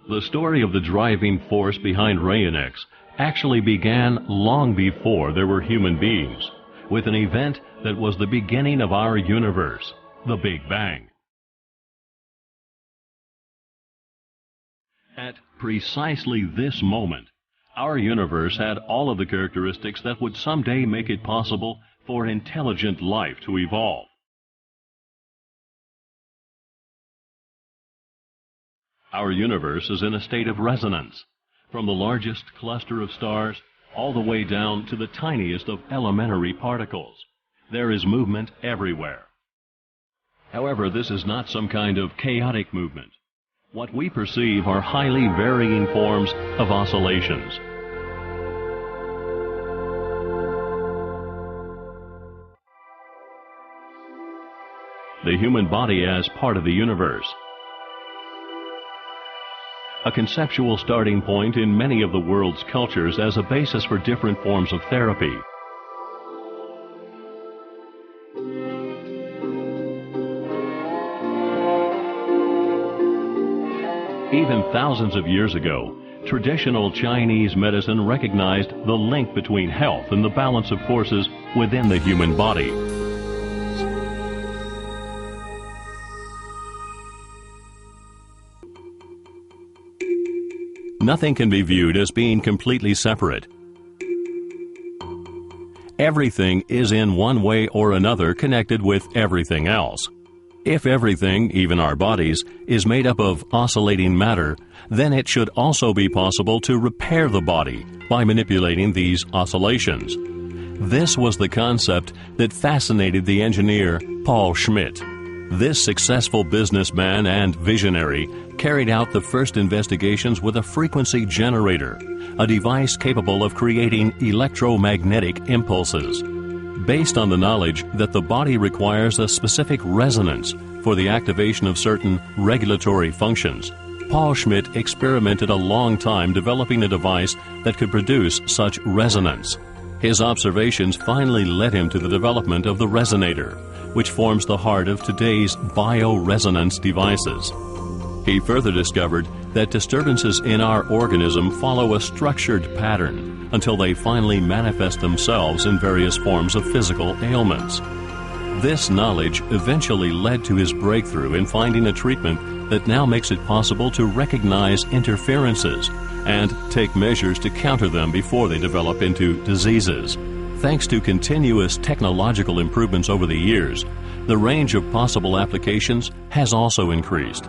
The story of the driving force behind Rayonix actually began long before there were human beings, with an event that was the beginning of our universe, the Big Bang. At precisely this moment, our universe had all of the characteristics that would someday make it possible for intelligent life to evolve. Our universe is in a state of resonance, from the largest cluster of stars all the way down to the tiniest of elementary particles. There is movement everywhere. However, this is not some kind of chaotic movement. What we perceive are highly varying forms of oscillations. The human body as part of the universe. A conceptual starting point in many of the world's cultures as a basis for different forms of therapy. Even thousands of years ago, traditional Chinese medicine recognized the link between health and the balance of forces within the human body. Nothing can be viewed as being completely separate. Everything is in one way or another connected with everything else. If everything, even our bodies, is made up of oscillating matter, then it should also be possible to repair the body by manipulating these oscillations. This was the concept that fascinated the engineer Paul Schmidt. This successful businessman and visionary carried out the first investigations with a frequency generator, a device capable of creating electromagnetic impulses. Based on the knowledge that the body requires a specific resonance for the activation of certain regulatory functions, Paul Schmidt experimented a long time developing a device that could produce such resonance. His observations finally led him to the development of the resonator, which forms the heart of today's bioresonance devices. He further discovered that disturbances in our organism follow a structured pattern until they finally manifest themselves in various forms of physical ailments. This knowledge eventually led to his breakthrough in finding a treatment that now makes it possible to recognize interferences and take measures to counter them before they develop into diseases. Thanks to continuous technological improvements over the years, the range of possible applications has also increased.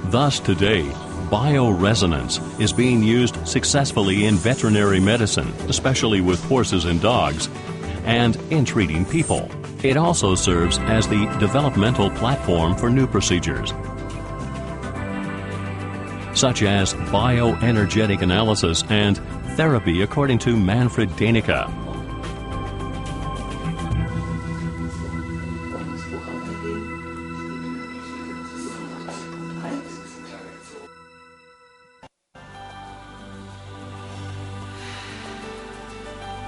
Thus today, bioresonance is being used successfully in veterinary medicine, especially with horses and dogs, and in treating people. It also serves as the developmental platform for new procedures, such as bioenergetic analysis and therapy, according to Manfred Danica.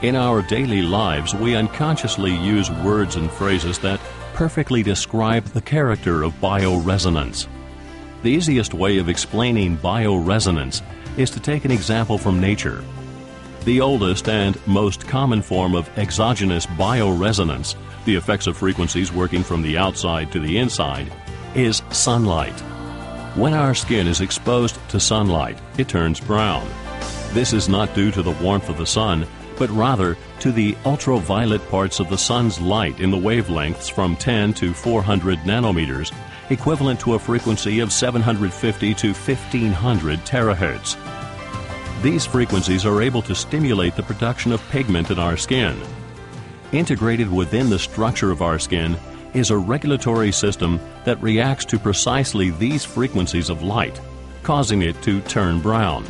In our daily lives, we unconsciously use words and phrases that perfectly describe the character of bioresonance. The easiest way of explaining bioresonance is to take an example from nature. The oldest and most common form of exogenous bioresonance, the effects of frequencies working from the outside to the inside, is sunlight. When our skin is exposed to sunlight, it turns brown. This is not due to the warmth of the sun, but rather to the ultraviolet parts of the sun's light in the wavelengths from 10 to 400 nanometers, equivalent to a frequency of 750 to 1500 terahertz. These frequencies are able to stimulate the production of pigment in our skin. Integrated within the structure of our skin is a regulatory system that reacts to precisely these frequencies of light, causing it to turn brown.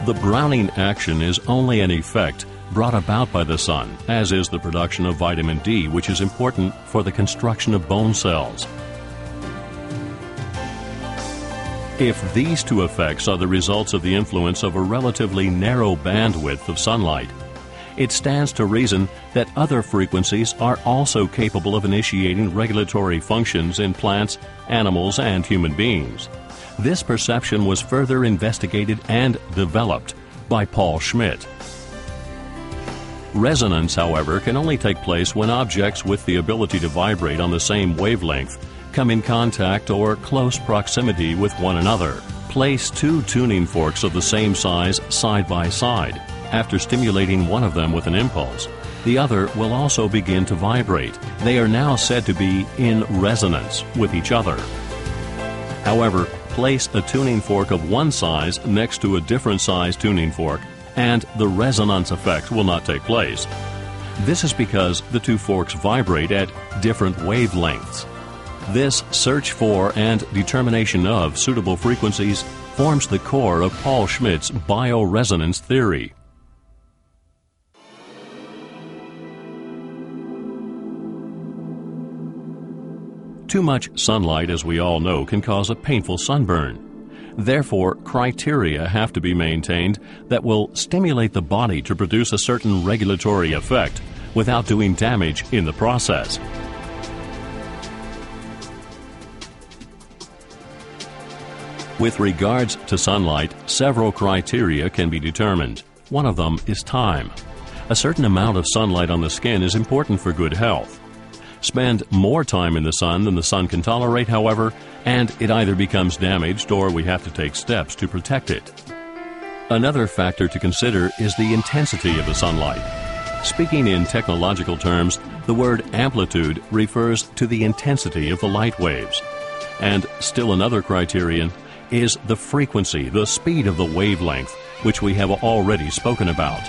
The browning action is only an effect brought about by the sun, as is the production of vitamin D, which is important for the construction of bone cells. If these two effects are the results of the influence of a relatively narrow bandwidth of sunlight, it stands to reason that other frequencies are also capable of initiating regulatory functions in plants, animals, and human beings. This perception was further investigated and developed by Paul Schmidt. Resonance, however, can only take place when objects with the ability to vibrate on the same wavelength come in contact or close proximity with one another. Place two tuning forks of the same size side by side. After stimulating one of them with an impulse, the other will also begin to vibrate. They are now said to be in resonance with each other. However, place a tuning fork of one size next to a different size tuning fork, and the resonance effect will not take place. This is because the two forks vibrate at different wavelengths. This search for and determination of suitable frequencies forms the core of Paul Schmidt's bioresonance theory. Too much sunlight, as we all know, can cause a painful sunburn. Therefore, criteria have to be maintained that will stimulate the body to produce a certain regulatory effect without doing damage in the process. With regards to sunlight, several criteria can be determined. One of them is time. A certain amount of sunlight on the skin is important for good health. Spend more time in the sun than the sun can tolerate, however, and it either becomes damaged or we have to take steps to protect it. Another factor to consider is the intensity of the sunlight. Speaking in technological terms, the word amplitude refers to the intensity of the light waves. And still another criterion is the frequency, the speed of the wavelength, which we have already spoken about.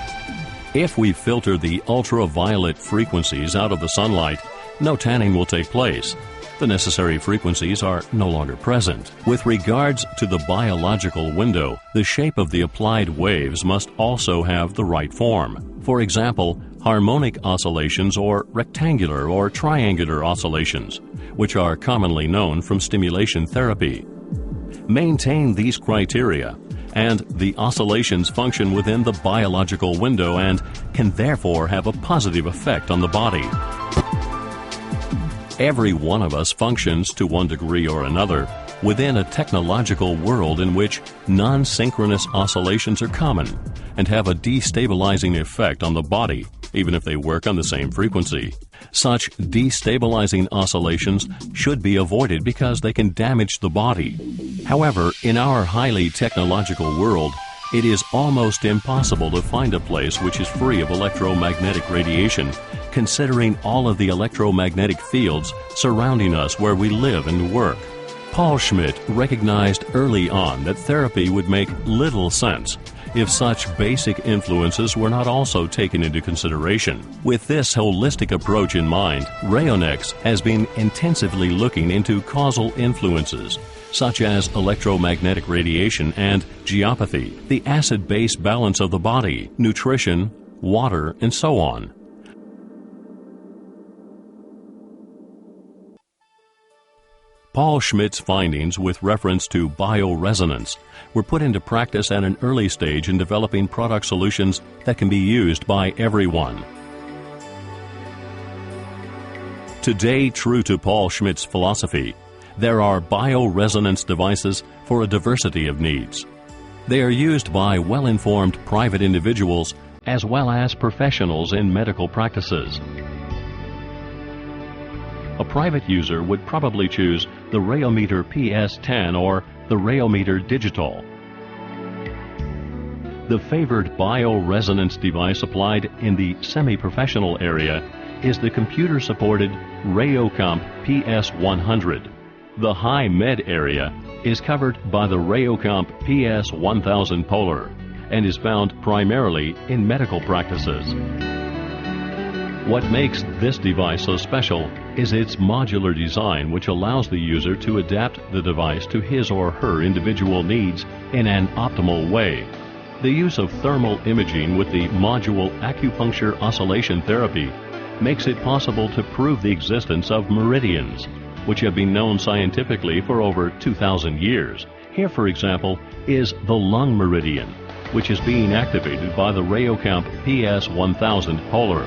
If we filter the ultraviolet frequencies out of the sunlight, no tanning will take place. The necessary frequencies are no longer present. With regards to the biological window, the shape of the applied waves must also have the right form. For example, harmonic oscillations or rectangular or triangular oscillations, which are commonly known from stimulation therapy. Maintain these criteria, and the oscillations function within the biological window and can therefore have a positive effect on the body. Every one of us functions to one degree or another within a technological world in which non-synchronous oscillations are common and have a destabilizing effect on the body, even if they work on the same frequency. Such destabilizing oscillations should be avoided because they can damage the body. However, in our highly technological world, it is almost impossible to find a place which is free of electromagnetic radiation, considering all of the electromagnetic fields surrounding us where we live and work. Paul Schmidt recognized early on that therapy would make little sense if such basic influences were not also taken into consideration. With this holistic approach in mind, Rayonix has been intensively looking into causal influences such as electromagnetic radiation and geopathy, the acid-base balance of the body, nutrition, water, and so on. Paul Schmidt's findings with reference to bioresonance were put into practice at an early stage in developing product solutions that can be used by everyone. Today, true to Paul Schmidt's philosophy, there are bioresonance devices for a diversity of needs. They are used by well-informed private individuals as well as professionals in medical practices. A private user would probably choose the Rayometer PS10 or the Rayometer Digital. The favored bioresonance device applied in the semi-professional area is the computer-supported Rayocomp PS100. The high-med area is covered by the Rayocomp PS1000 Polar and is found primarily in medical practices. What makes this device so special is its modular design, which allows the user to adapt the device to his or her individual needs in an optimal way. The use of thermal imaging with the module acupuncture oscillation therapy makes it possible to prove the existence of meridians, which have been known scientifically for over 2,000 years. Here, for example, is the lung meridian. which is being activated by the Rayocomp PS1000 Polar.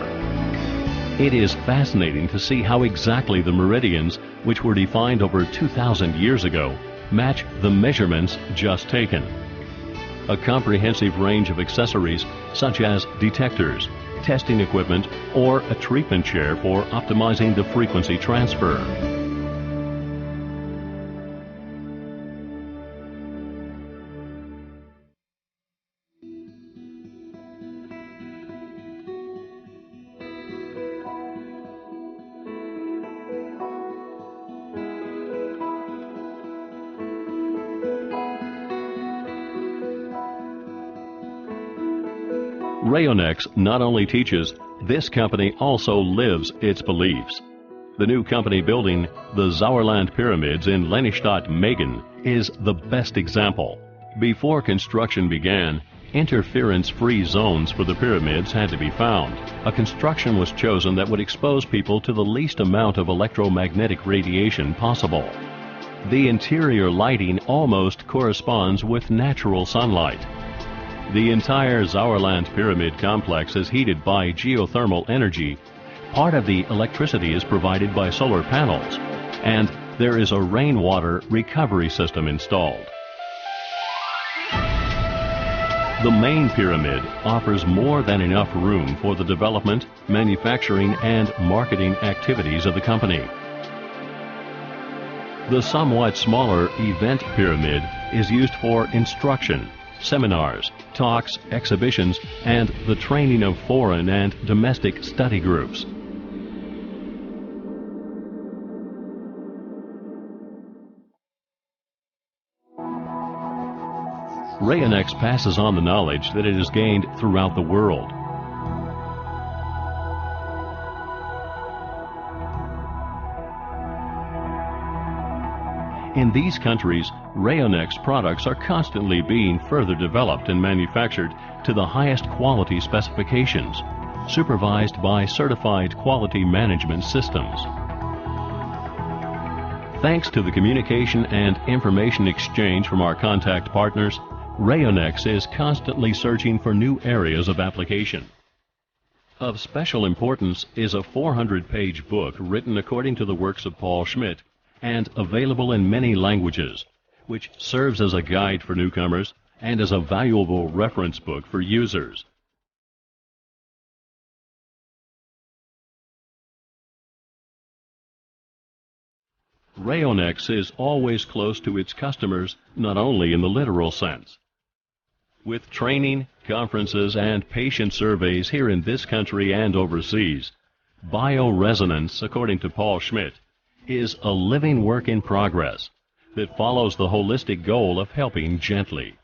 It is fascinating to see how exactly the meridians, which were defined over 2,000 years ago, match the measurements just taken. A comprehensive range of accessories such as detectors, testing equipment, or a treatment chair for optimizing the frequency transfer. Rayonics not only teaches, this company also lives its beliefs. The new company building, the Sauerland Pyramids in Lennestadt, Megen, is the best example. Before construction began, interference-free zones for the pyramids had to be found. A construction was chosen that would expose people to the least amount of electromagnetic radiation possible. The interior lighting almost corresponds with natural sunlight. The entire Sauerland Pyramid complex is heated by geothermal energy. Part of the electricity is provided by solar panels, and there is a rainwater recovery system installed. The main pyramid offers more than enough room for the development, manufacturing, and marketing activities of the company. The somewhat smaller event pyramid is used for instruction, seminars, talks, exhibitions, and the training of foreign and domestic study groups. Rayonics passes on the knowledge that it has gained throughout the world. In these countries, Rayonics products are constantly being further developed and manufactured to the highest quality specifications, supervised by certified quality management systems. Thanks to the communication and information exchange from our contact partners, Rayonics is constantly searching for new areas of application. Of special importance is a 400-page book written according to the works of Paul Schmidt and available in many languages, which serves as a guide for newcomers and as a valuable reference book for users. Rayonics is always close to its customers, not only in the literal sense. With training, conferences, and patient surveys here in this country and overseas, Bioresonance, according to Paul Schmidt, is a living work in progress that follows the holistic goal of helping gently.